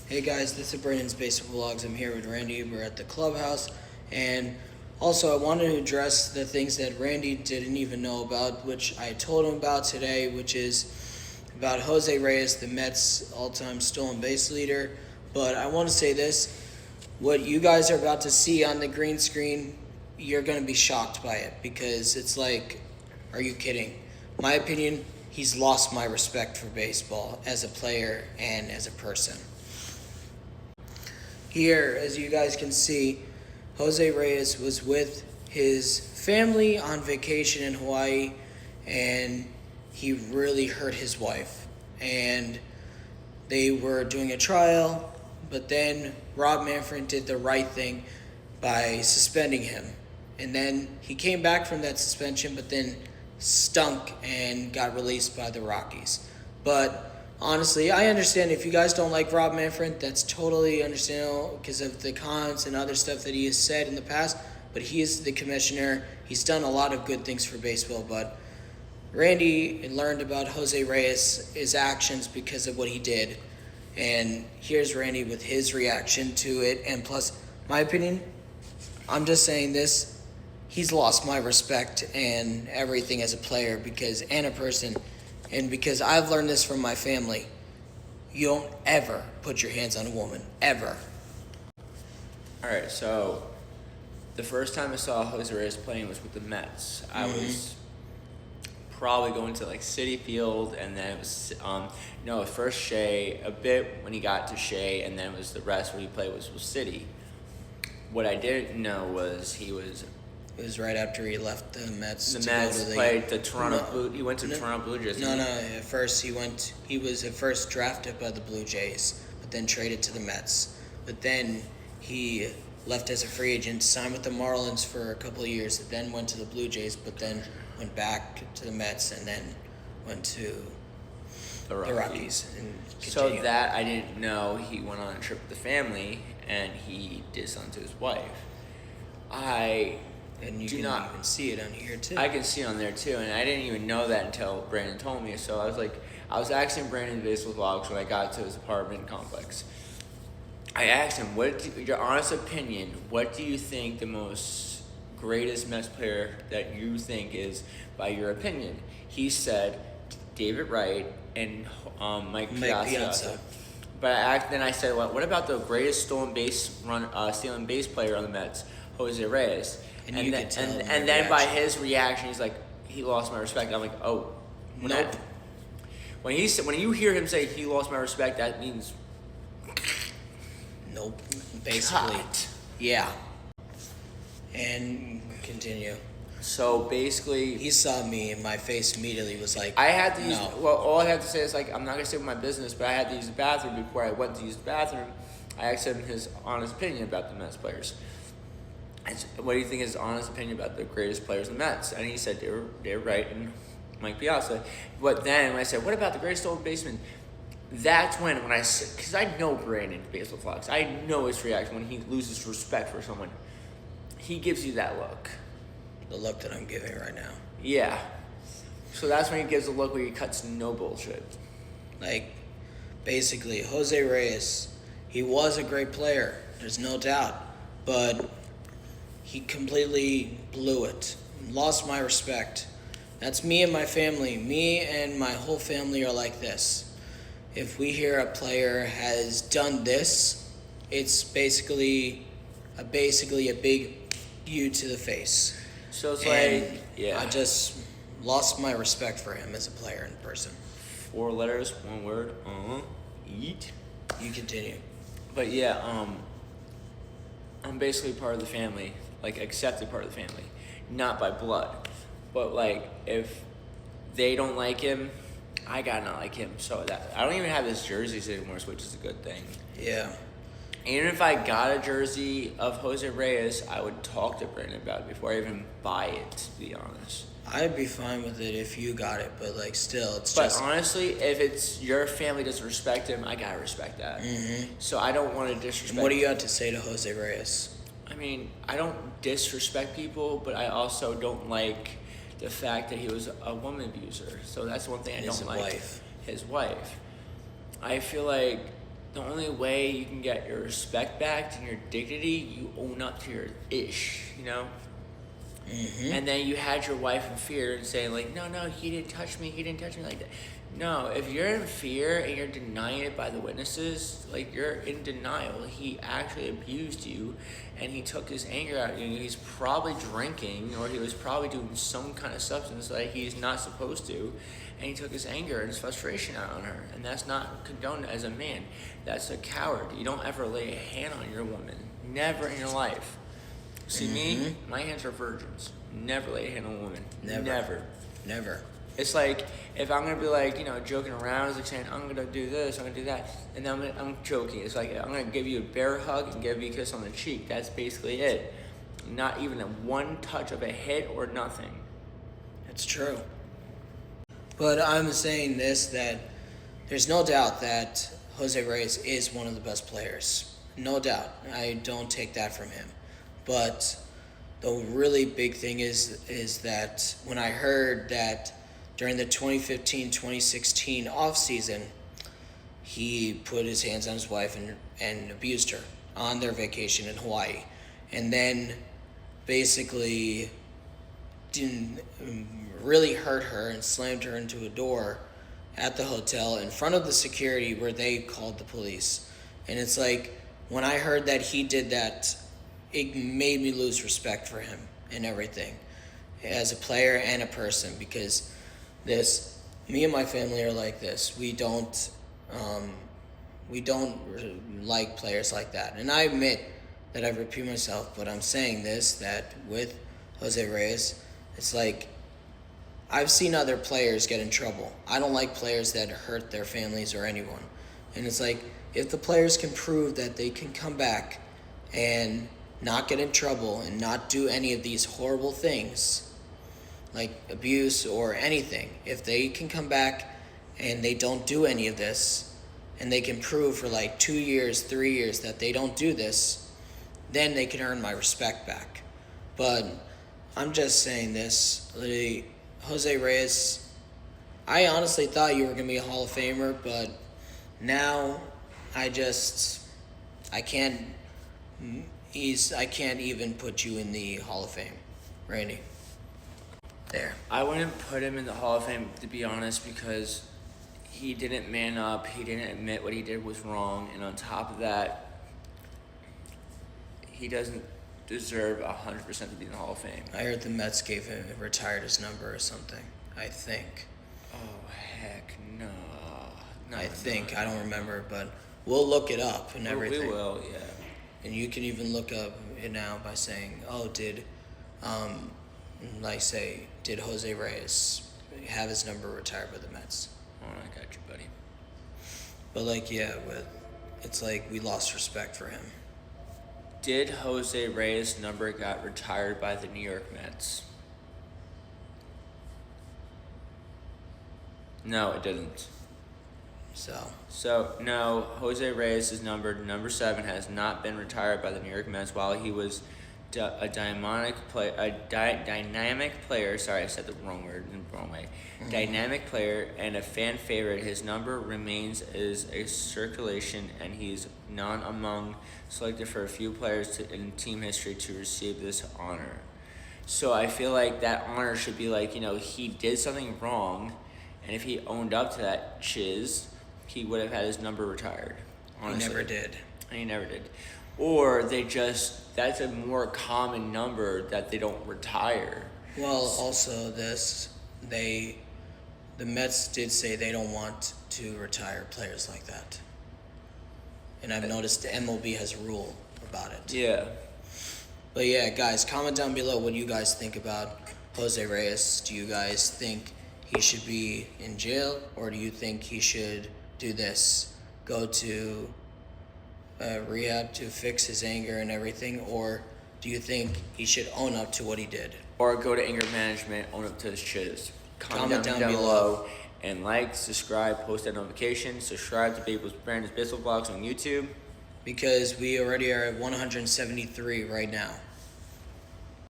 Hey guys, this is Brandon's Basic Vlogs. I'm here with Randy. We're at the clubhouse, and also I wanted to address the things that Randy didn't even know about, which I told him about today, which is about Jose Reyes, the Mets all-time stolen base leader. But I want to say this: what you guys are about to see on the green screen, you're going to be shocked by it because it's like, are you kidding? My opinion, he's lost my respect for baseball as a player and as a person. Here, as you guys can see, Jose Reyes was with his family on vacation in Hawaii, and he really hurt his wife. And they were doing a trial, but then Rob Manfred did the right thing by suspending him. And then he came back from that suspension, but then stunk and got released by the Rockies. But honestly, I understand if you guys don't like Rob Manfred, that's totally understandable because of the comments and other stuff that he has said in the past, but he is the commissioner. He's done a lot of good things for baseball, but Randy learned about Jose Reyes, his actions because of what he did, and here's Randy with his reaction to it, and plus, my opinion, I'm just saying this, he's lost my respect and everything as a player and a person. And because I've learned this from my family, you don't ever put your hands on a woman, ever. All right, so the first time I saw Jose Reyes playing was with the Mets. I was probably going to like City Field, and then it was first Shea, a bit when he got to Shea, and then it was the rest where he played was City. What I didn't know was It was right after he left the Mets. The Mets played the Toronto Blue. He went to Toronto Blue Jays. No. At first he was at first drafted by the Blue Jays, but then traded to the Mets. But then he left as a free agent, signed with the Marlins for a couple of years, then went to the Blue Jays, but then went back to the Mets and then went to the Rockies. So that I didn't know. He went on a trip with the family and he did something to his wife. And you can even see it on here too. I can see it on there too, and I didn't even know that until Brandon told me. So I was asking Brandon baseball vlogs when I got to his apartment complex. I asked him, your honest opinion, what do you think the most greatest Mets player that you think is by your opinion? He said David Wright and Mike Piazza. But then I said, what about the greatest stealing base player on the Mets, Jose Reyes? And then by his reaction, he's like, he lost my respect. I'm like, oh, nope. When you hear him say he lost my respect, that means nope. Basically, cut. Yeah. And continue. So basically, he saw me, and my face immediately was like, I had to use. No. Well, all I had to say is like, I'm not gonna say my business, but I had to use the bathroom before I went to use the bathroom. I asked him his honest opinion about the Mets players. What do you think is his honest opinion about the greatest players in the Mets? And he said David Wright and Mike Piazza. But then when I said, what about the greatest old baseman? That's when I said, because I know Brandon baseball vlogs. I know his reaction when he loses respect for someone. He gives you that look. The look that I'm giving right now. Yeah. So that's when he gives a look where he cuts no bullshit. Like, basically, Jose Reyes, he was a great player. There's no doubt. But he completely blew it. Lost my respect. That's me and my family. Me and my whole family are like this. If we hear a player has done this, it's basically a big U to the face. So it's I just lost my respect for him as a player and person. 4 letters, 1 word. Eat. You continue. But yeah, I'm basically part of the family. Like, accepted part of the family, not by blood, but like if they don't like him, I gotta not like him. So that I don't even have his jerseys anymore, which is a good thing. Yeah. Even if I got a jersey of Jose Reyes, I would talk to Brandon about it before I even buy it. To be honest, I'd be fine with it if you got it, but like still, But honestly, if it's your family doesn't respect him, I gotta respect that. So I don't want to disrespect. And what do you have to say to Jose Reyes? I mean, I don't disrespect people, but I also don't like the fact that he was a woman abuser. So that's one thing I don't like. His wife. I feel like the only way you can get your respect back and your dignity, you own up to your ish, you know? And then you had your wife in fear and saying like, no, he didn't touch me like that. No, if you're in fear and you're denying it by the witnesses, like you're in denial. He actually abused you and he took his anger out of you. He's probably drinking or he was probably doing some kind of substance that he's not supposed to. And he took his anger and his frustration out on her. And that's not condoned as a man. That's a coward. You don't ever lay a hand on your woman. Never in your life. See me? My hands are virgins. Never lay a hand on a woman. Never. It's like, if I'm going to be like, you know, joking around, it's like saying, I'm going to do this, I'm going to do that. And then I'm joking. It's like, I'm going to give you a bear hug and give you a kiss on the cheek. That's basically it. Not even a one touch of a hit or nothing. It's true. But I'm saying this, that there's no doubt that Jose Reyes is one of the best players. No doubt. I don't take that from him. But the really big thing is that when I heard that during the 2015-2016 offseason, he put his hands on his wife and abused her on their vacation in Hawaii. And then basically didn't really hurt her and slammed her into a door at the hotel in front of the security where they called the police. And it's like, when I heard that he did that, it made me lose respect for him and everything as a player and a person, because me and my family are like this. We don't like players like that. And I admit that I repeat myself, but I'm saying this, that with Jose Reyes, it's like, I've seen other players get in trouble. I don't like players that hurt their families or anyone. And it's like, if the players can prove that they can come back and not get in trouble and not do any of these horrible things, like abuse or anything, if they can come back and they don't do any of this, and they can prove for like 2 years, 3 years that they don't do this, then they can earn my respect back. But I'm just saying this, Jose Reyes, I honestly thought you were going to be a Hall of Famer, but now I can't even put you in the Hall of Fame, Randy. There. I wouldn't put him in the Hall of Fame, to be honest, because he didn't man up. He didn't admit what he did was wrong. And on top of that, he doesn't deserve 100% to be in the Hall of Fame. I heard the Mets retired his number or something, I think. Oh, heck no. I don't remember, but we'll look it up and everything. We will, yeah. And you can even look up it now by saying, did Jose Reyes have his number retired by the Mets? Oh, I got you, buddy. But it's like we lost respect for him. Did Jose Reyes' number got retired by the New York Mets? No, it didn't. So no, Jose Reyes' number 7 has not been retired by the New York Mets while he was a dynamic player. Sorry, I said the wrong word in the wrong way. Dynamic player and a fan favorite. His number remains as a circulation, and he's not among selected for a few players in team history to receive this honor. So I feel like that honor should be like, he did something wrong, and if he owned up to that chiz, he would have had his number retired. Honestly. He never did. And he never did. Or that's a more common number that they don't retire. Well, also the Mets did say they don't want to retire players like that. And I've noticed the MLB has a rule about it. Yeah. But yeah, guys, comment down below what you guys think about Jose Reyes. Do you guys think he should be in jail, or do you think he should do this, go to rehab to fix his anger and everything, or do you think he should own up to what he did? Or go to anger management, own up to his chiz. Comment down below. And like, subscribe, post that notification, subscribe to Brandon's Baseball Vlogs on YouTube. Because we already are at 173 right now.